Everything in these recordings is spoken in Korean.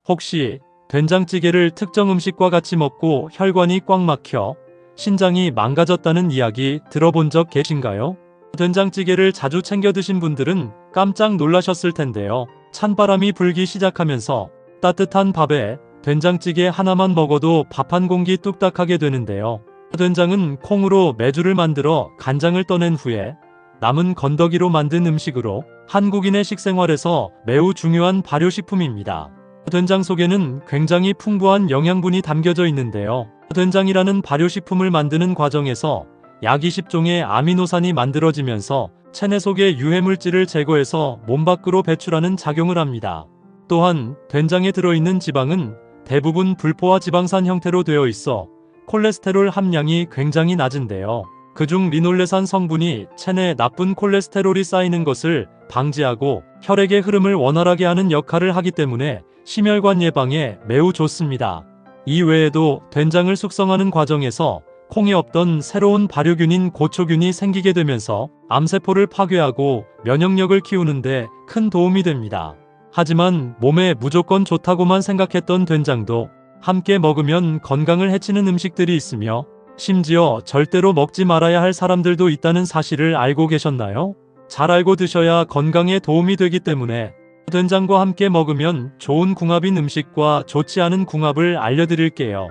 혹시 된장찌개를 특정 음식과 같이 먹고 혈관이 꽉 막혀 신장이 망가졌다는 이야기 들어본 적 계신가요? 된장찌개를 자주 챙겨 드신 분들은 깜짝 놀라셨을 텐데요. 찬바람이 불기 시작하면서 따뜻한 밥에 된장찌개 하나만 먹어도 밥 한 공기 뚝딱 하게 되는데요. 된장은 콩으로 메주를 만들어 간장을 떠낸 후에 남은 건더기로 만든 음식으로 한국인의 식생활에서 매우 중요한 발효식품입니다. 된장 속에는 굉장히 풍부한 영양분이 담겨져 있는데요. 된장이라는 발효식품을 만드는 과정에서 약 20종의 아미노산이 만들어지면서 체내 속의 유해물질을 제거해서 몸 밖으로 배출하는 작용을 합니다. 또한 된장에 들어있는 지방은 대부분 불포화 지방산 형태로 되어 있어 콜레스테롤 함량이 굉장히 낮은데요. 그중 리놀레산 성분이 체내에 나쁜 콜레스테롤이 쌓이는 것을 방지하고 혈액의 흐름을 원활하게 하는 역할을 하기 때문에 심혈관 예방에 매우 좋습니다. 이 외에도 된장을 숙성하는 과정에서 콩에 없던 새로운 발효균인 고초균이 생기게 되면서 암세포를 파괴하고 면역력을 키우는데 큰 도움이 됩니다. 하지만 몸에 무조건 좋다고만 생각했던 된장도 함께 먹으면 건강을 해치는 음식들이 있으며 심지어 절대로 먹지 말아야 할 사람들도 있다는 사실을 알고 계셨나요? 잘 알고 드셔야 건강에 도움이 되기 때문에 된장과 함께 먹으면 좋은 궁합인 음식과 좋지 않은 궁합을 알려드릴게요.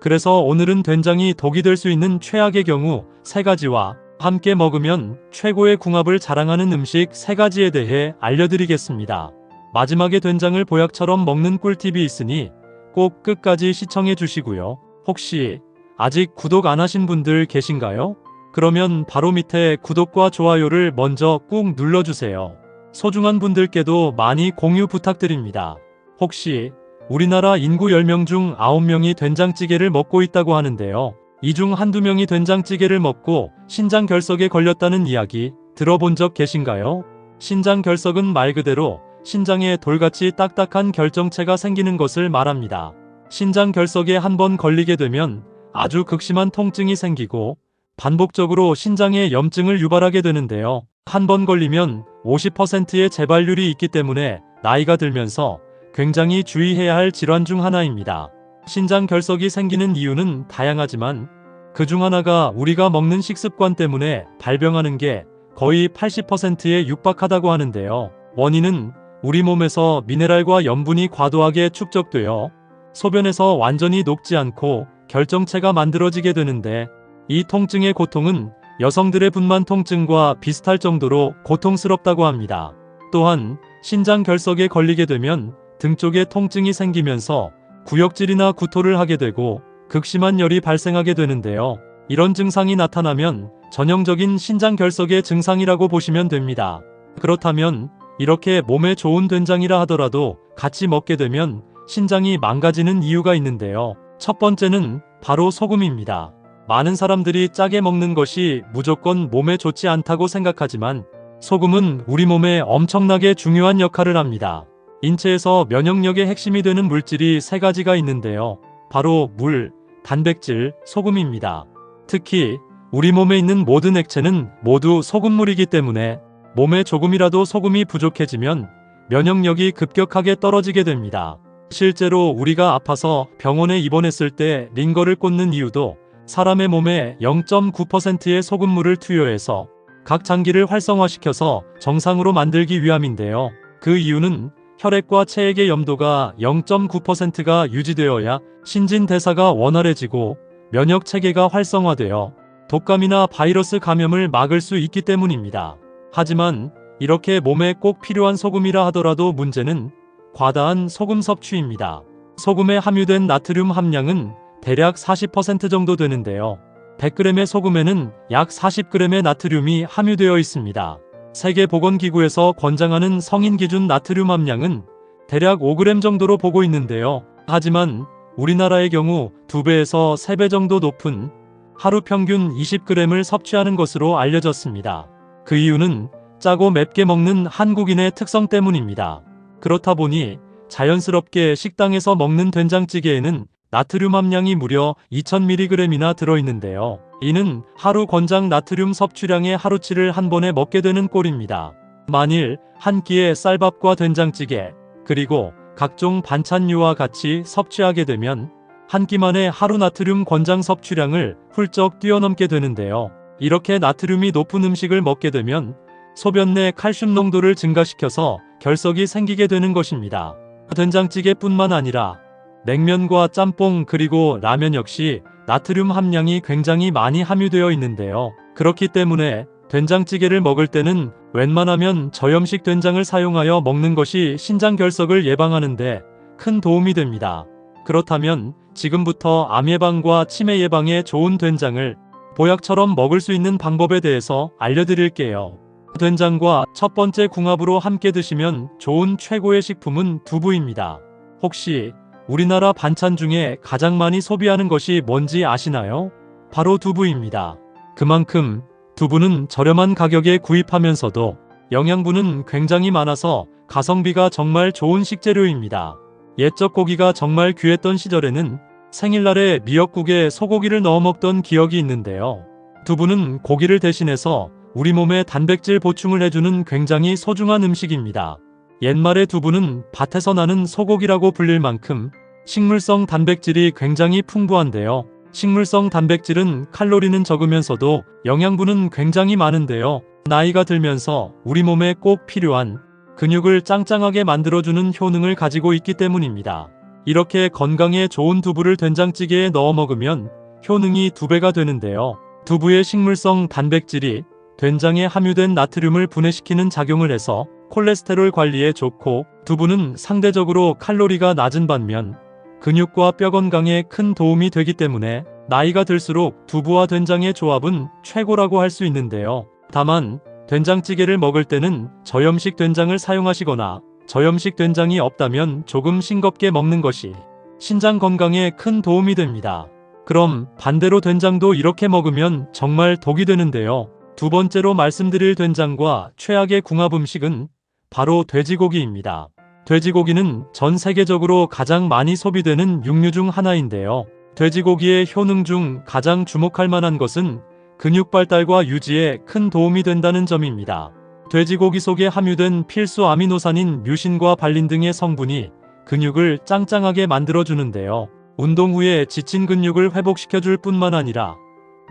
그래서 오늘은 된장이 독이 될 수 있는 최악의 경우 3가지와 함께 먹으면 최고의 궁합을 자랑하는 음식 3가지에 대해 알려드리겠습니다. 마지막에 된장을 보약처럼 먹는 꿀팁이 있으니 꼭 끝까지 시청해 주시고요. 혹시 아직 구독 안 하신 분들 계신가요? 그러면 바로 밑에 구독과 좋아요를 먼저 꾹 눌러주세요. 소중한 분들께도 많이 공유 부탁드립니다. 혹시 우리나라 인구 10명 중 9명이 된장찌개를 먹고 있다고 하는데요. 이 중 한두 명이 된장찌개를 먹고 신장결석에 걸렸다는 이야기 들어본 적 계신가요? 신장결석은 말 그대로 신장에 돌같이 딱딱한 결정체가 생기는 것을 말합니다. 신장결석에 한번 걸리게 되면 아주 극심한 통증이 생기고 반복적으로 신장에 염증을 유발하게 되는데요. 한번 걸리면 50%의 재발률이 있기 때문에 나이가 들면서 굉장히 주의해야 할 질환 중 하나입니다. 신장결석이 생기는 이유는 다양하지만 그 중 하나가 우리가 먹는 식습관 때문에 발병하는 게 거의 80%에 육박하다고 하는데요. 원인은 우리 몸에서 미네랄과 염분이 과도하게 축적되어 소변에서 완전히 녹지 않고 결정체가 만들어지게 되는데 이 통증의 고통은 여성들의 분만 통증과 비슷할 정도로 고통스럽다고 합니다. 또한 신장결석에 걸리게 되면 등 쪽에 통증이 생기면서 구역질이나 구토를 하게 되고 극심한 열이 발생하게 되는데요. 이런 증상이 나타나면 전형적인 신장결석의 증상이라고 보시면 됩니다. 그렇다면 이렇게 몸에 좋은 된장이라 하더라도 같이 먹게 되면 신장이 망가지는 이유가 있는데요. 첫 번째는 바로 소금입니다. 많은 사람들이 짜게 먹는 것이 무조건 몸에 좋지 않다고 생각하지만 소금은 우리 몸에 엄청나게 중요한 역할을 합니다. 인체에서 면역력의 핵심이 되는 물질이 3가지가 있는데요. 바로 물, 단백질, 소금입니다. 특히 우리 몸에 있는 모든 액체는 모두 소금물이기 때문에 몸에 조금이라도 소금이 부족해지면 면역력이 급격하게 떨어지게 됩니다. 실제로 우리가 아파서 병원에 입원했을 때 링거를 꽂는 이유도 사람의 몸에 0.9%의 소금물을 투여해서 각 장기를 활성화시켜서 정상으로 만들기 위함인데요. 그 이유는 혈액과 체액의 염도가 0.9%가 유지되어야 신진대사가 원활해지고 면역체계가 활성화되어 독감이나 바이러스 감염을 막을 수 있기 때문입니다. 하지만 이렇게 몸에 꼭 필요한 소금이라 하더라도 문제는 과다한 소금 섭취입니다. 소금에 함유된 나트륨 함량은 대략 40% 정도 되는데요. 100g의 소금에는 약 40g의 나트륨이 함유되어 있습니다. 세계보건기구에서 권장하는 성인 기준 나트륨 함량은 대략 5g 정도로 보고 있는데요. 하지만 우리나라의 경우 2배에서 3배 정도 높은 하루 평균 20g을 섭취하는 것으로 알려졌습니다. 그 이유는 짜고 맵게 먹는 한국인의 특성 때문입니다. 그렇다 보니 자연스럽게 식당에서 먹는 된장찌개에는 나트륨 함량이 무려 2000mg이나 들어있는데요. 이는 하루 권장 나트륨 섭취량의 하루치를 한 번에 먹게 되는 꼴입니다. 만일 한 끼에 쌀밥과 된장찌개, 그리고 각종 반찬류와 같이 섭취하게 되면 한 끼 만에 하루 나트륨 권장 섭취량을 훌쩍 뛰어넘게 되는데요. 이렇게 나트륨이 높은 음식을 먹게 되면 소변 내 칼슘 농도를 증가시켜서 결석이 생기게 되는 것입니다. 된장찌개뿐만 아니라 냉면과 짬뽕 그리고 라면 역시 나트륨 함량이 굉장히 많이 함유되어 있는데요. 그렇기 때문에 된장찌개를 먹을 때는 웬만하면 저염식 된장을 사용하여 먹는 것이 신장 결석을 예방하는 데 큰 도움이 됩니다. 그렇다면 지금부터 암 예방과 치매 예방에 좋은 된장을 보약처럼 먹을 수 있는 방법에 대해서 알려드릴게요. 된장과 첫 번째 궁합으로 함께 드시면 좋은 최고의 식품은 두부입니다. 혹시 우리나라 반찬 중에 가장 많이 소비하는 것이 뭔지 아시나요? 바로 두부입니다. 그만큼 두부는 저렴한 가격에 구입하면서도 영양분은 굉장히 많아서 가성비가 정말 좋은 식재료입니다. 옛적 고기가 정말 귀했던 시절에는 생일날에 미역국에 소고기를 넣어 먹던 기억이 있는데요. 두부는 고기를 대신해서 우리 몸에 단백질 보충을 해주는 굉장히 소중한 음식입니다. 옛말에 두부는 밭에서 나는 소고기라고 불릴 만큼 식물성 단백질이 굉장히 풍부한데요. 식물성 단백질은 칼로리는 적으면서도 영양분은 굉장히 많은데요. 나이가 들면서 우리 몸에 꼭 필요한 근육을 짱짱하게 만들어주는 효능을 가지고 있기 때문입니다. 이렇게 건강에 좋은 두부를 된장찌개에 넣어 먹으면 효능이 2배가 되는데요. 두부의 식물성 단백질이 된장에 함유된 나트륨을 분해시키는 작용을 해서 콜레스테롤 관리에 좋고, 두부는 상대적으로 칼로리가 낮은 반면 근육과 뼈 건강에 큰 도움이 되기 때문에 나이가 들수록 두부와 된장의 조합은 최고라고 할 수 있는데요. 다만 된장찌개를 먹을 때는 저염식 된장을 사용하시거나 저염식 된장이 없다면 조금 싱겁게 먹는 것이 신장 건강에 큰 도움이 됩니다. 그럼 반대로 된장도 이렇게 먹으면 정말 독이 되는데요. 두 번째로 말씀드릴 된장과 최악의 궁합 음식은 바로 돼지고기입니다. 돼지고기는 전 세계적으로 가장 많이 소비되는 육류 중 하나인데요. 돼지고기의 효능 중 가장 주목할 만한 것은 근육 발달과 유지에 큰 도움이 된다는 점입니다. 돼지고기 속에 함유된 필수 아미노산인 뮤신과 발린 등의 성분이 근육을 짱짱하게 만들어주는데요. 운동 후에 지친 근육을 회복시켜줄 뿐만 아니라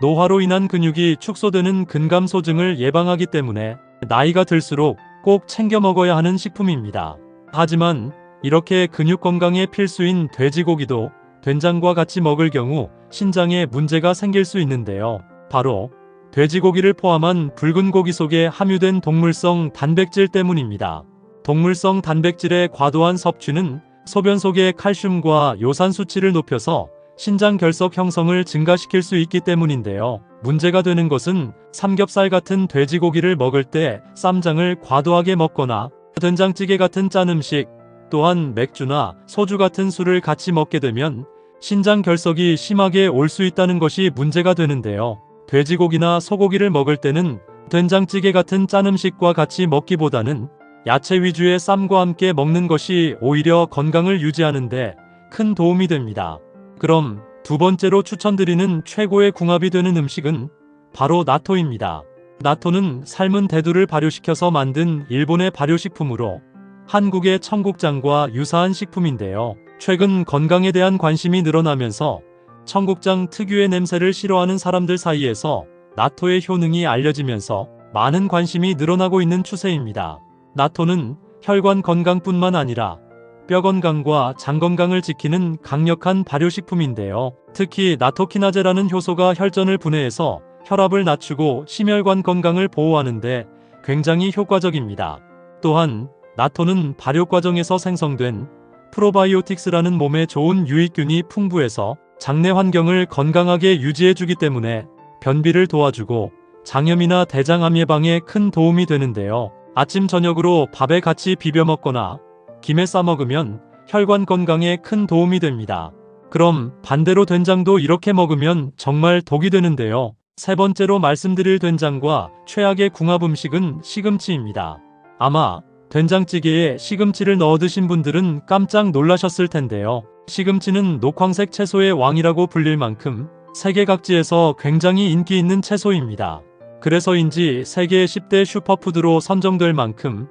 노화로 인한 근육이 축소되는 근감소증을 예방하기 때문에 나이가 들수록 꼭 챙겨 먹어야 하는 식품입니다. 하지만 이렇게 근육 건강에 필수인 돼지고기도 된장과 같이 먹을 경우 신장에 문제가 생길 수 있는데요. 바로 돼지고기를 포함한 붉은 고기 속에 함유된 동물성 단백질 때문입니다. 동물성 단백질의 과도한 섭취는 소변 속의 칼슘과 요산 수치를 높여서 신장 결석 형성을 증가시킬 수 있기 때문인데요. 문제가 되는 것은 삼겹살 같은 돼지고기를 먹을 때 쌈장을 과도하게 먹거나 된장찌개 같은 짠 음식, 또한 맥주나 소주 같은 술을 같이 먹게 되면 신장 결석이 심하게 올 수 있다는 것이 문제가 되는데요. 돼지고기나 소고기를 먹을 때는 된장찌개 같은 짠 음식과 같이 먹기보다는 야채 위주의 쌈과 함께 먹는 것이 오히려 건강을 유지하는데 큰 도움이 됩니다. 그럼 두 번째로 추천드리는 최고의 궁합이 되는 음식은 바로 나토입니다. 나토는 삶은 대두를 발효시켜서 만든 일본의 발효식품으로 한국의 청국장과 유사한 식품인데요. 최근 건강에 대한 관심이 늘어나면서 청국장 특유의 냄새를 싫어하는 사람들 사이에서 나토의 효능이 알려지면서 많은 관심이 늘어나고 있는 추세입니다. 나토는 혈관 건강뿐만 아니라 뼈 건강과 장 건강을 지키는 강력한 발효식품인데요. 특히 나토키나제라는 효소가 혈전을 분해해서 혈압을 낮추고 심혈관 건강을 보호하는데 굉장히 효과적입니다. 또한 나토는 발효 과정에서 생성된 프로바이오틱스라는 몸에 좋은 유익균이 풍부해서 장내 환경을 건강하게 유지해주기 때문에 변비를 도와주고 장염이나 대장암 예방에 큰 도움이 되는데요. 아침 저녁으로 밥에 같이 비벼 먹거나 김에 싸 먹으면 혈관 건강에 큰 도움이 됩니다. 그럼 반대로 된장도 이렇게 먹으면 정말 독이 되는데요. 세 번째로 말씀드릴 된장과 최악의 궁합 음식은 시금치입니다. 아마 된장찌개에 시금치를 넣어 드신 분들은 깜짝 놀라셨을 텐데요. 시금치는 녹황색 채소의 왕이라고 불릴 만큼 세계 각지에서 굉장히 인기 있는 채소입니다. 그래서인지 세계 10대 슈퍼푸드로 선정될 만큼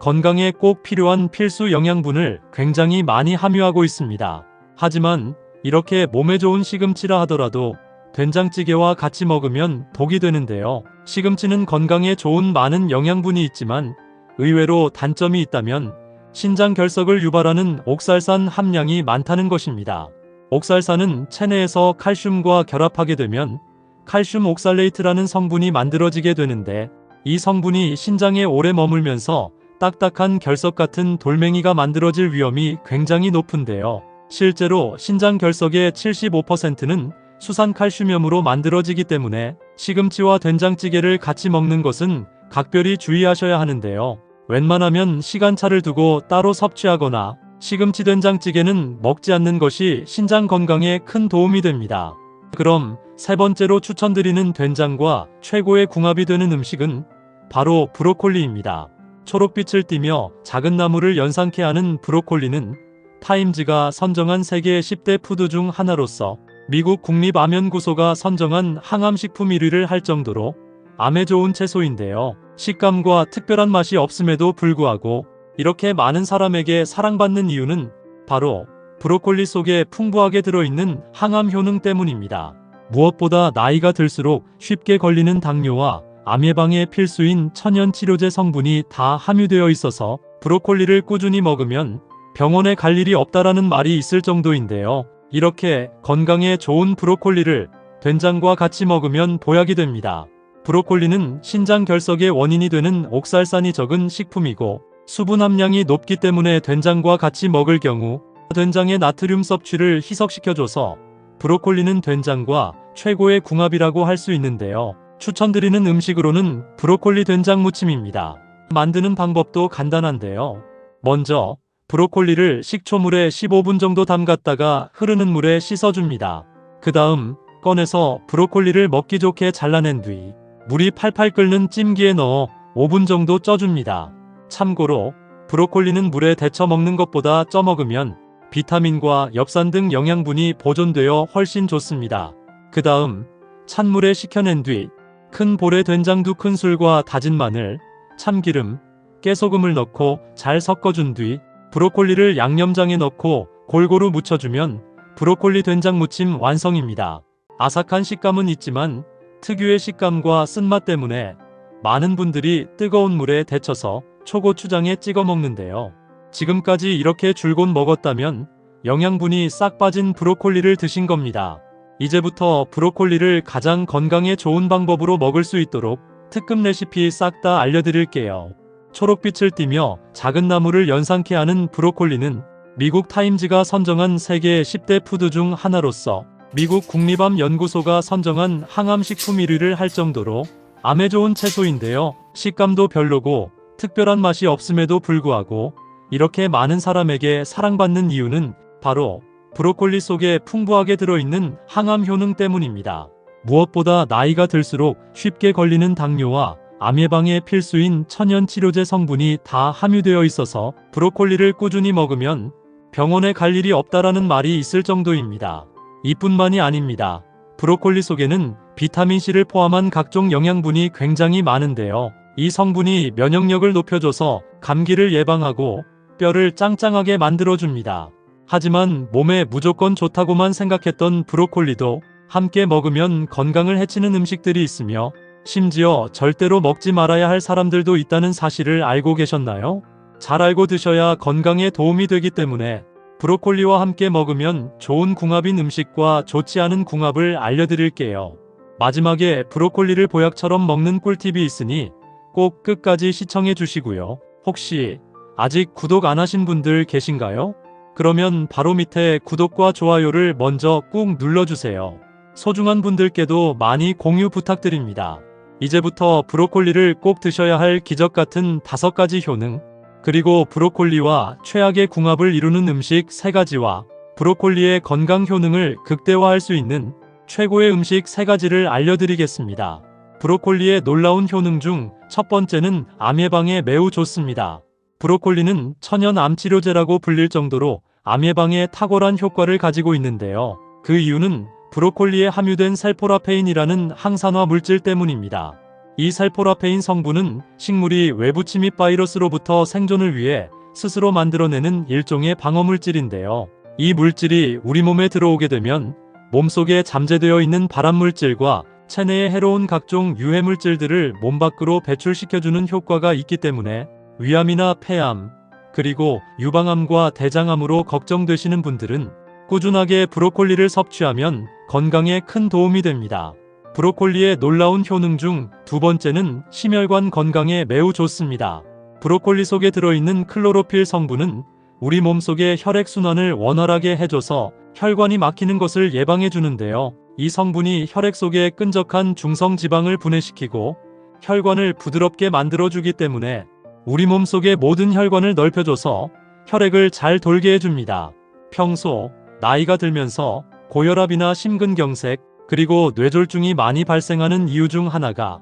건강에 꼭 필요한 필수 영양분을 굉장히 많이 함유하고 있습니다. 하지만 이렇게 몸에 좋은 시금치라 하더라도 된장찌개와 같이 먹으면 독이 되는데요. 시금치는 건강에 좋은 많은 영양분이 있지만 의외로 단점이 있다면 신장 결석을 유발하는 옥살산 함량이 많다는 것입니다. 옥살산은 체내에서 칼슘과 결합하게 되면 칼슘 옥살레이트라는 성분이 만들어지게 되는데 이 성분이 신장에 오래 머물면서 딱딱한 결석 같은 돌멩이가 만들어질 위험이 굉장히 높은데요. 실제로 신장 결석의 75%는 수산 칼슘염으로 만들어지기 때문에 시금치와 된장찌개를 같이 먹는 것은 각별히 주의하셔야 하는데요. 웬만하면 시간차를 두고 따로 섭취하거나 시금치 된장찌개는 먹지 않는 것이 신장 건강에 큰 도움이 됩니다. 그럼 세 번째로 추천드리는 된장과 최고의 궁합이 되는 음식은 바로 브로콜리입니다. 초록빛을 띠며 작은 나무를 연상케 하는 브로콜리는 타임즈가 선정한 세계 10대 푸드 중 하나로서 미국 국립암연구소가 선정한 항암식품 1위를 할 정도로 암에 좋은 채소인데요. 식감과 특별한 맛이 없음에도 불구하고 이렇게 많은 사람에게 사랑받는 이유는 바로 브로콜리 속에 풍부하게 들어있는 항암 효능 때문입니다. 무엇보다 나이가 들수록 쉽게 걸리는 당뇨와 암 예방에 필수인 천연 치료제 성분이 다 함유되어 있어서 브로콜리를 꾸준히 먹으면 병원에 갈 일이 없다라는 말이 있을 정도인데요. 이렇게 건강에 좋은 브로콜리를 된장과 같이 먹으면 보약이 됩니다. 브로콜리는 신장 결석의 원인이 되는 옥살산이 적은 식품이고 수분 함량이 높기 때문에 된장과 같이 먹을 경우 된장의 나트륨 섭취를 희석시켜줘서 브로콜리는 된장과 최고의 궁합이라고 할 수 있는데요. 추천드리는 음식으로는 브로콜리 된장 무침입니다. 만드는 방법도 간단한데요. 먼저 브로콜리를 식초물에 15분 정도 담갔다가 흐르는 물에 씻어줍니다. 그 다음 꺼내서 브로콜리를 먹기 좋게 잘라낸 뒤 물이 팔팔 끓는 찜기에 넣어 5분 정도 쪄줍니다. 참고로 브로콜리는 물에 데쳐 먹는 것보다 쪄 먹으면 비타민과 엽산 등 영양분이 보존되어 훨씬 좋습니다. 그 다음 찬물에 식혀낸 뒤 큰 볼에 된장 2큰술과 다진 마늘, 참기름, 깨소금을 넣고 잘 섞어준 뒤 브로콜리를 양념장에 넣고 골고루 묻혀주면 브로콜리 된장 무침 완성입니다. 아삭한 식감은 있지만 특유의 식감과 쓴맛 때문에 많은 분들이 뜨거운 물에 데쳐서 초고추장에 찍어 먹는데요. 지금까지 이렇게 줄곧 먹었다면 영양분이 싹 빠진 브로콜리를 드신 겁니다. 이제부터 브로콜리를 가장 건강에 좋은 방법으로 먹을 수 있도록 특급 레시피 싹 다 알려드릴게요. 초록빛을 띠며 작은 나무를 연상케 하는 브로콜리는 미국 타임즈가 선정한 세계 10대 푸드 중 하나로서 미국 국립암연구소가 선정한 항암식품 1위를 할 정도로 암에 좋은 채소인데요. 식감도 별로고 특별한 맛이 없음에도 불구하고 이렇게 많은 사람에게 사랑받는 이유는 바로 브로콜리 속에 풍부하게 들어있는 항암 효능 때문입니다. 무엇보다 나이가 들수록 쉽게 걸리는 당뇨와 암 예방에 필수인 천연 치료제 성분이 다 함유되어 있어서 브로콜리를 꾸준히 먹으면 병원에 갈 일이 없다라는 말이 있을 정도입니다. 이뿐만이 아닙니다. 브로콜리 속에는 비타민C를 포함한 각종 영양분이 굉장히 많은데요. 이 성분이 면역력을 높여줘서 감기를 예방하고 뼈를 짱짱하게 만들어줍니다. 하지만 몸에 무조건 좋다고만 생각했던 브로콜리도 함께 먹으면 건강을 해치는 음식들이 있으며 심지어 절대로 먹지 말아야 할 사람들도 있다는 사실을 알고 계셨나요? 잘 알고 드셔야 건강에 도움이 되기 때문에 브로콜리와 함께 먹으면 좋은 궁합인 음식과 좋지 않은 궁합을 알려드릴게요. 마지막에 브로콜리를 보약처럼 먹는 꿀팁이 있으니 꼭 끝까지 시청해 주시고요. 혹시 아직 구독 안 하신 분들 계신가요? 그러면 바로 밑에 구독과 좋아요를 먼저 꾹 눌러주세요. 소중한 분들께도 많이 공유 부탁드립니다. 이제부터 브로콜리를 꼭 드셔야 할 기적 같은 5가지 효능, 그리고 브로콜리와 최악의 궁합을 이루는 음식 3가지와 브로콜리의 건강 효능을 극대화할 수 있는 최고의 음식 3가지를 알려드리겠습니다. 브로콜리의 놀라운 효능 중 첫 번째는 암 예방에 매우 좋습니다. 브로콜리는 천연 암치료제라고 불릴 정도로 암 예방에 탁월한 효과를 가지고 있는데요. 그 이유는 브로콜리에 함유된 셀포라페인이라는 항산화 물질 때문입니다. 이 살포라페인 성분은 식물이 외부 침입 바이러스로부터 생존을 위해 스스로 만들어내는 일종의 방어물질인데요. 이 물질이 우리 몸에 들어오게 되면 몸속에 잠재되어 있는 발암물질과 체내에 해로운 각종 유해물질들을 몸 밖으로 배출시켜주는 효과가 있기 때문에 위암이나 폐암, 그리고 유방암과 대장암으로 걱정되시는 분들은 꾸준하게 브로콜리를 섭취하면 건강에 큰 도움이 됩니다. 브로콜리의 놀라운 효능 중 두 번째는 심혈관 건강에 매우 좋습니다. 브로콜리 속에 들어있는 클로로필 성분은 우리 몸속의 혈액순환을 원활하게 해줘서 혈관이 막히는 것을 예방해 주는데요. 이 성분이 혈액 속의 끈적한 중성지방을 분해시키고 혈관을 부드럽게 만들어주기 때문에 우리 몸속의 모든 혈관을 넓혀줘서 혈액을 잘 돌게 해줍니다. 평소 나이가 들면서 고혈압이나 심근경색, 그리고 뇌졸중이 많이 발생하는 이유 중 하나가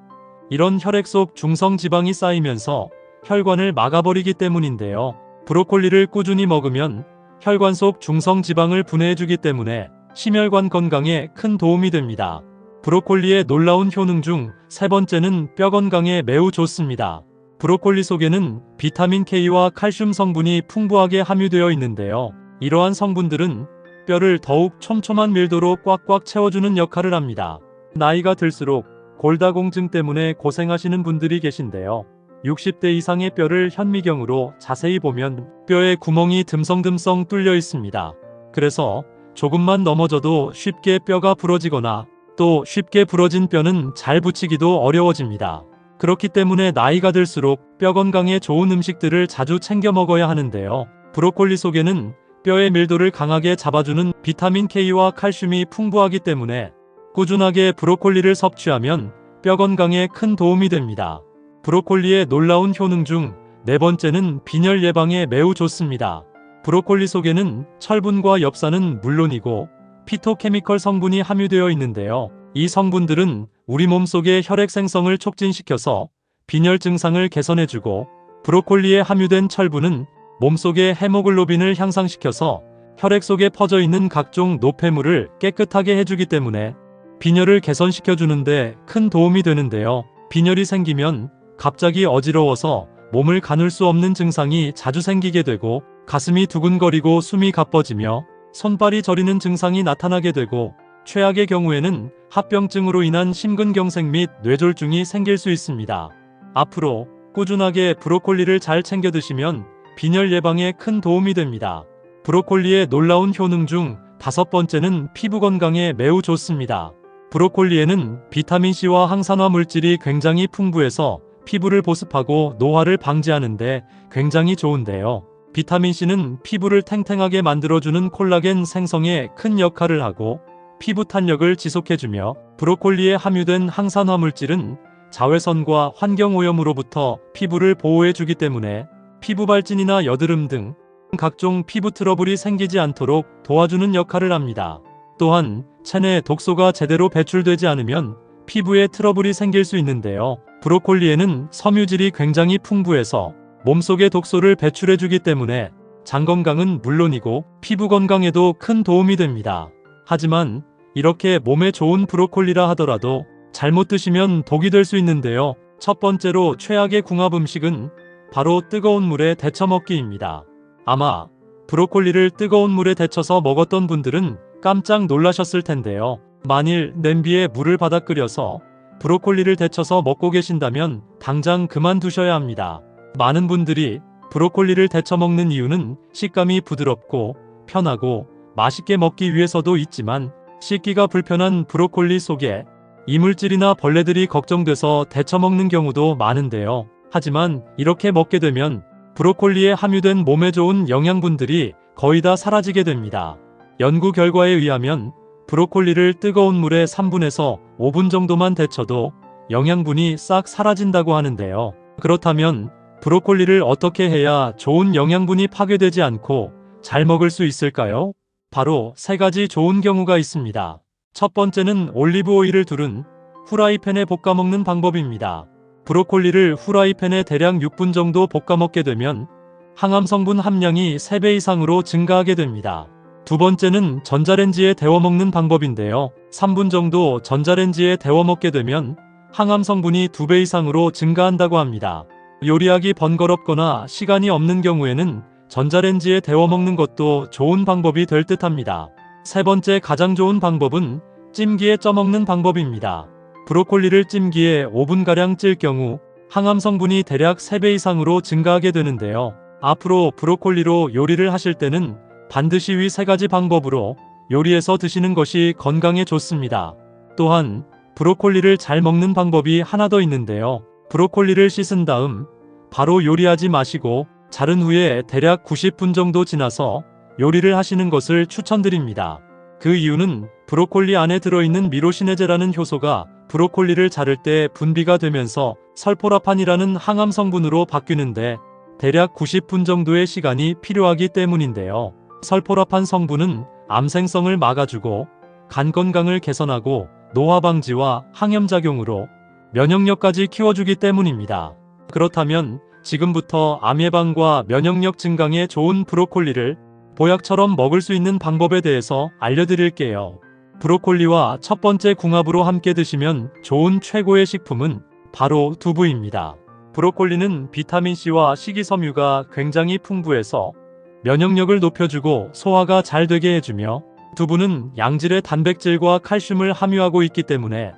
이런 혈액 속 중성지방이 쌓이면서 혈관을 막아버리기 때문인데요. 브로콜리를 꾸준히 먹으면 혈관 속 중성지방을 분해해주기 때문에 심혈관 건강에 큰 도움이 됩니다. 브로콜리의 놀라운 효능 중 세 번째는 뼈 건강에 매우 좋습니다. 브로콜리 속에는 비타민 K와 칼슘 성분이 풍부하게 함유되어 있는데요. 이러한 성분들은 뼈를 더욱 촘촘한 밀도로 꽉꽉 채워주는 역할을 합니다. 나이가 들수록 골다공증 때문에 고생하시는 분들이 계신데요. 60대 이상의 뼈를 현미경으로 자세히 보면 뼈에 구멍이 듬성듬성 뚫려 있습니다. 그래서 조금만 넘어져도 쉽게 뼈가 부러지거나 또 쉽게 부러진 뼈는 잘 붙이기도 어려워집니다. 그렇기 때문에 나이가 들수록 뼈 건강에 좋은 음식들을 자주 챙겨 먹어야 하는데요. 브로콜리 속에는 뼈의 밀도를 강하게 잡아주는 비타민 K와 칼슘이 풍부하기 때문에 꾸준하게 브로콜리를 섭취하면 뼈 건강에 큰 도움이 됩니다. 브로콜리의 놀라운 효능 중 네 번째는 빈혈 예방에 매우 좋습니다. 브로콜리 속에는 철분과 엽산은 물론이고 피토케미컬 성분이 함유되어 있는데요. 이 성분들은 우리 몸속의 혈액 생성을 촉진시켜서 빈혈 증상을 개선해주고 브로콜리에 함유된 철분은 몸속의 헤모글로빈을 향상시켜서 혈액 속에 퍼져 있는 각종 노폐물을 깨끗하게 해주기 때문에 빈혈을 개선시켜주는데 큰 도움이 되는데요. 빈혈이 생기면 갑자기 어지러워서 몸을 가눌 수 없는 증상이 자주 생기게 되고 가슴이 두근거리고 숨이 가빠지며 손발이 저리는 증상이 나타나게 되고 최악의 경우에는 합병증으로 인한 심근경색 및 뇌졸중이 생길 수 있습니다. 앞으로 꾸준하게 브로콜리를 잘 챙겨 드시면 빈혈 예방에 큰 도움이 됩니다. 브로콜리의 놀라운 효능 중 다섯 번째는 피부 건강에 매우 좋습니다. 브로콜리에는 비타민C와 항산화 물질이 굉장히 풍부해서 피부를 보습하고 노화를 방지하는데 굉장히 좋은데요. 비타민C는 피부를 탱탱하게 만들어주는 콜라겐 생성에 큰 역할을 하고 피부 탄력을 지속해주며 브로콜리에 함유된 항산화 물질은 자외선과 환경오염으로부터 피부를 보호해주기 때문에 피부 발진이나 여드름 등 각종 피부 트러블이 생기지 않도록 도와주는 역할을 합니다. 또한 체내 독소가 제대로 배출되지 않으면 피부에 트러블이 생길 수 있는데요. 브로콜리에는 섬유질이 굉장히 풍부해서 몸속의 독소를 배출해주기 때문에 장 건강은 물론이고 피부 건강에도 큰 도움이 됩니다. 하지만 이렇게 몸에 좋은 브로콜리라 하더라도 잘못 드시면 독이 될 수 있는데요. 첫 번째로 최악의 궁합 음식은 바로 뜨거운 물에 데쳐 먹기입니다. 아마 브로콜리를 뜨거운 물에 데쳐서 먹었던 분들은 깜짝 놀라셨을 텐데요. 만일 냄비에 물을 받아 끓여서 브로콜리를 데쳐서 먹고 계신다면 당장 그만두셔야 합니다. 많은 분들이 브로콜리를 데쳐 먹는 이유는 식감이 부드럽고 편하고 맛있게 먹기 위해서도 있지만 씻기가 불편한 브로콜리 속에 이물질이나 벌레들이 걱정돼서 데쳐 먹는 경우도 많은데요. 하지만 이렇게 먹게 되면 브로콜리에 함유된 몸에 좋은 영양분들이 거의 다 사라지게 됩니다. 연구 결과에 의하면 브로콜리를 뜨거운 물에 3분에서 5분 정도만 데쳐도 영양분이 싹 사라진다고 하는데요. 그렇다면 브로콜리를 어떻게 해야 좋은 영양분이 파괴되지 않고 잘 먹을 수 있을까요? 바로 세 가지 좋은 경우가 있습니다. 첫 번째는 올리브 오일을 두른 후라이팬에 볶아 먹는 방법입니다. 브로콜리를 후라이팬에 대략 6분 정도 볶아 먹게 되면 항암 성분 함량이 3배 이상으로 증가하게 됩니다. 두 번째는 전자레인지에 데워 먹는 방법인데요. 3분 정도 전자레인지에 데워 먹게 되면 항암 성분이 2배 이상으로 증가한다고 합니다. 요리하기 번거롭거나 시간이 없는 경우에는 전자레인지에 데워 먹는 것도 좋은 방법이 될 듯합니다. 세 번째 가장 좋은 방법은 찜기에 쪄먹는 방법입니다. 브로콜리를 찜기에 5분가량 찔 경우 항암 성분이 대략 3배 이상으로 증가하게 되는데요. 앞으로 브로콜리로 요리를 하실 때는 반드시 위 3가지 방법으로 요리해서 드시는 것이 건강에 좋습니다. 또한 브로콜리를 잘 먹는 방법이 하나 더 있는데요. 브로콜리를 씻은 다음 바로 요리하지 마시고 자른 후에 대략 90분 정도 지나서 요리를 하시는 것을 추천드립니다. 그 이유는 브로콜리 안에 들어있는 미로시네제라는 효소가 브로콜리를 자를 때 분비가 되면서 설포라판이라는 항암 성분으로 바뀌는데 대략 90분 정도의 시간이 필요하기 때문인데요. 설포라판 성분은 암생성을 막아주고 간 건강을 개선하고 노화 방지와 항염작용으로 면역력까지 키워주기 때문입니다. 그렇다면 지금부터 암 예방과 면역력 증강에 좋은 브로콜리를 보약처럼 먹을 수 있는 방법에 대해서 알려드릴게요. 브로콜리와 첫 번째 궁합으로 함께 드시면 좋은 최고의 식품은 바로 두부입니다. 브로콜리는 비타민C와 식이섬유가 굉장히 풍부해서 면역력을 높여주고 소화가 잘 되게 해주며 두부는 양질의 단백질과 칼슘을 함유하고 있기 때문에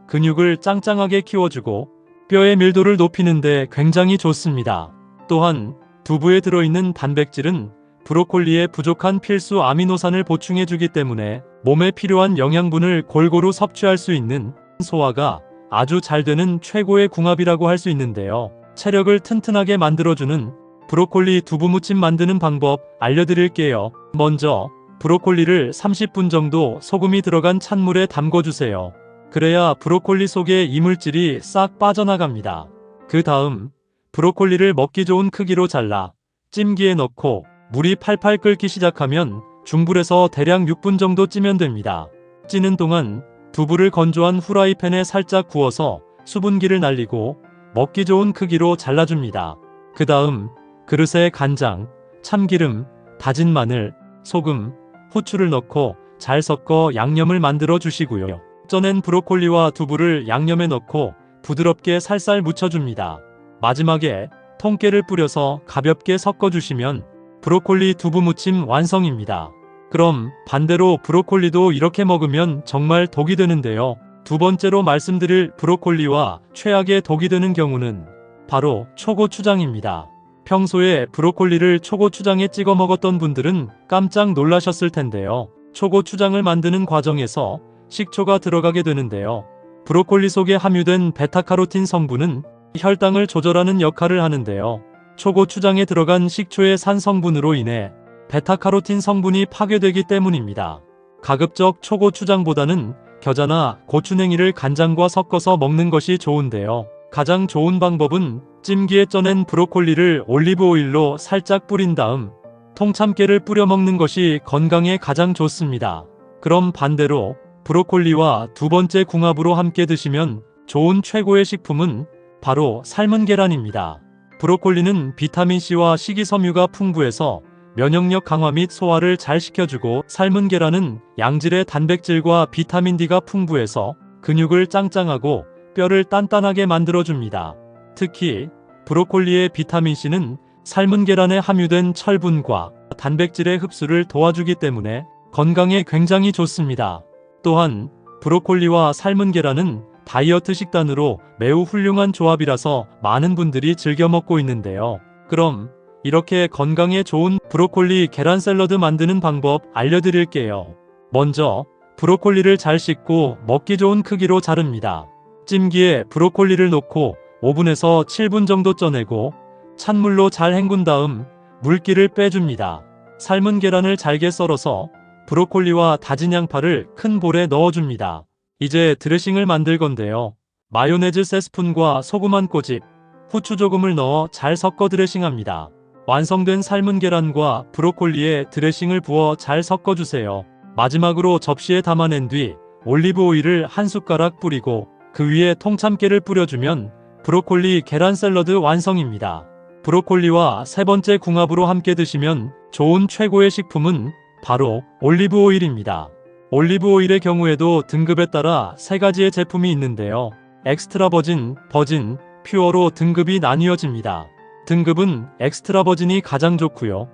근육을 짱짱하게 키워주고 뼈의 밀도를 높이는 데 굉장히 좋습니다. 또한 두부에 들어있는 단백질은 브로콜리에 부족한 필수 아미노산을 보충해주기 때문에 몸에 필요한 영양분을 골고루 섭취할 수 있는 소화가 아주 잘 되는 최고의 궁합이라고 할 수 있는데요. 체력을 튼튼하게 만들어주는 브로콜리 두부무침 만드는 방법 알려드릴게요. 먼저 브로콜리를 30분 정도 소금이 들어간 찬물에 담궈주세요. 그래야 브로콜리 속의 이물질이 싹 빠져나갑니다. 그 다음 브로콜리를 먹기 좋은 크기로 잘라 찜기에 넣고 물이 팔팔 끓기 시작하면 중불에서 대략 6분 정도 찌면 됩니다. 찌는 동안 두부를 건조한 후라이팬에 살짝 구워서 수분기를 날리고 먹기 좋은 크기로 잘라줍니다. 그 다음 그릇에 간장, 참기름, 다진 마늘, 소금, 후추를 넣고 잘 섞어 양념을 만들어 주시고요. 쪄낸 브로콜리와 두부를 양념에 넣고 부드럽게 살살 묻혀줍니다. 마지막에 통깨를 뿌려서 가볍게 섞어주시면 브로콜리 두부무침 완성입니다. 그럼 반대로 브로콜리도 이렇게 먹으면 정말 독이 되는데요. 두 번째로 말씀드릴 브로콜리와 최악의 독이 되는 경우는 바로 초고추장입니다. 평소에 브로콜리를 초고추장에 찍어 먹었던 분들은 깜짝 놀라셨을 텐데요. 초고추장을 만드는 과정에서 식초가 들어가게 되는데요. 브로콜리 속에 함유된 베타카로틴 성분은 혈당을 조절하는 역할을 하는데요. 초고추장에 들어간 식초의 산 성분으로 인해 베타카로틴 성분이 파괴되기 때문입니다. 가급적 초고추장보다는 겨자나 고추냉이를 간장과 섞어서 먹는 것이 좋은데요. 가장 좋은 방법은 찜기에 쪄낸 브로콜리를 올리브 오일로 살짝 뿌린 다음 통참깨를 뿌려 먹는 것이 건강에 가장 좋습니다. 그럼 반대로 브로콜리와 두 번째 궁합으로 함께 드시면 좋은 최고의 식품은 바로 삶은 계란입니다. 브로콜리는 비타민C와 식이섬유가 풍부해서 면역력 강화 및 소화를 잘 시켜주고 삶은 계란은 양질의 단백질과 비타민 D가 풍부해서 근육을 짱짱하고 뼈를 단단하게 만들어줍니다. 특히 브로콜리의 비타민C는 삶은 계란에 함유된 철분과 단백질의 흡수를 도와주기 때문에 건강에 굉장히 좋습니다. 또한 브로콜리와 삶은 계란은 다이어트 식단으로 매우 훌륭한 조합이라서 많은 분들이 즐겨 먹고 있는데요. 그럼 이렇게 건강에 좋은 브로콜리 계란 샐러드 만드는 방법 알려드릴게요. 먼저 브로콜리를 잘 씻고 먹기 좋은 크기로 자릅니다. 찜기에 브로콜리를 넣고 5분에서 7분 정도 쪄내고 찬물로 잘 헹군 다음 물기를 빼줍니다. 삶은 계란을 잘게 썰어서 브로콜리와 다진 양파를 큰 볼에 넣어줍니다. 이제 드레싱을 만들 건데요. 마요네즈 3스푼과 소금 한 꼬집, 후추 조금을 넣어 잘 섞어 드레싱합니다. 완성된 삶은 계란과 브로콜리에 드레싱을 부어 잘 섞어주세요. 마지막으로 접시에 담아낸 뒤 올리브 오일을 한 숟가락 뿌리고 그 위에 통참깨를 뿌려주면 브로콜리 계란 샐러드 완성입니다. 브로콜리와 세 번째 궁합으로 함께 드시면 좋은 최고의 식품은 바로 올리브 오일입니다. 올리브 오일의 경우에도 등급에 따라 3가지의 제품이 있는데요. 엑스트라 버진, 버진, 퓨어로 등급이 나뉘어집니다. 등급은 엑스트라 버진이 가장 좋고요.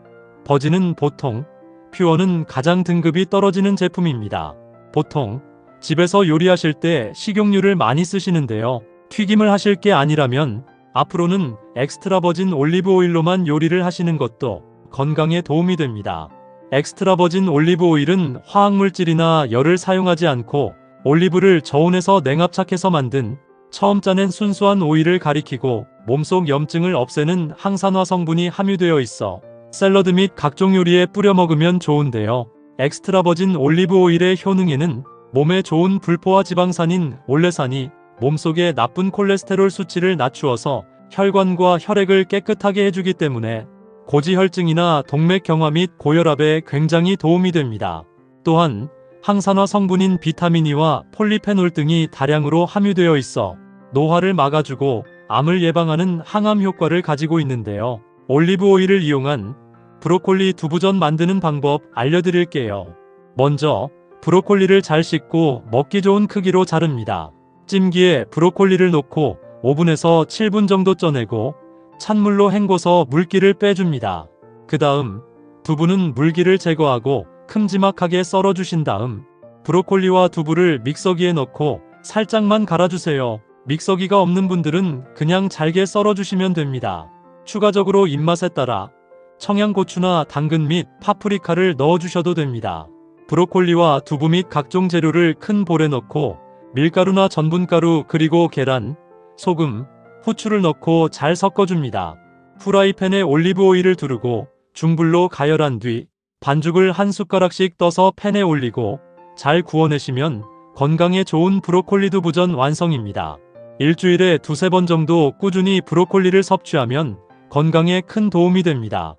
버진은 보통, 퓨어는 가장 등급이 떨어지는 제품입니다. 보통 집에서 요리하실 때 식용유를 많이 쓰시는데요. 튀김을 하실 게 아니라면 앞으로는 엑스트라 버진 올리브 오일로만 요리를 하시는 것도 건강에 도움이 됩니다. 엑스트라 버진 올리브 오일은 화학물질이나 열을 사용하지 않고 올리브를 저온에서 냉압착해서 만든 처음 짜낸 순수한 오일을 가리키고 몸속 염증을 없애는 항산화 성분이 함유되어 있어 샐러드 및 각종 요리에 뿌려 먹으면 좋은데요. 엑스트라 버진 올리브 오일의 효능에는 몸에 좋은 불포화 지방산인 올레산이 몸속의 나쁜 콜레스테롤 수치를 낮추어서 혈관과 혈액을 깨끗하게 해주기 때문에 고지혈증이나 동맥경화 및 고혈압에 굉장히 도움이 됩니다. 또한 항산화 성분인 비타민 E와 폴리페놀 등이 다량으로 함유되어 있어 노화를 막아주고 암을 예방하는 항암 효과를 가지고 있는데요. 올리브 오일을 이용한 브로콜리 두부전 만드는 방법 알려드릴게요. 먼저 브로콜리를 잘 씻고 먹기 좋은 크기로 자릅니다. 찜기에 브로콜리를 넣고 오븐에서 7분 정도 쪄내고 찬물로 헹궈서 물기를 빼줍니다. 그 다음 두부는 물기를 제거하고 큼지막하게 썰어주신 다음 브로콜리와 두부를 믹서기에 넣고 살짝만 갈아주세요. 믹서기가 없는 분들은 그냥 잘게 썰어주시면 됩니다. 추가적으로 입맛에 따라 청양고추나 당근 및 파프리카를 넣어주셔도 됩니다. 브로콜리와 두부 및 각종 재료를 큰 볼에 넣고 밀가루나 전분가루 그리고 계란, 소금, 후추를 넣고 잘 섞어줍니다. 프라이팬에 올리브 오일을 두르고 중불로 가열한 뒤 반죽을 한 숟가락씩 떠서 팬에 올리고 잘 구워내시면 건강에 좋은 브로콜리 두부전 완성입니다. 일주일에 두세 번 정도 꾸준히 브로콜리를 섭취하면 건강에 큰 도움이 됩니다.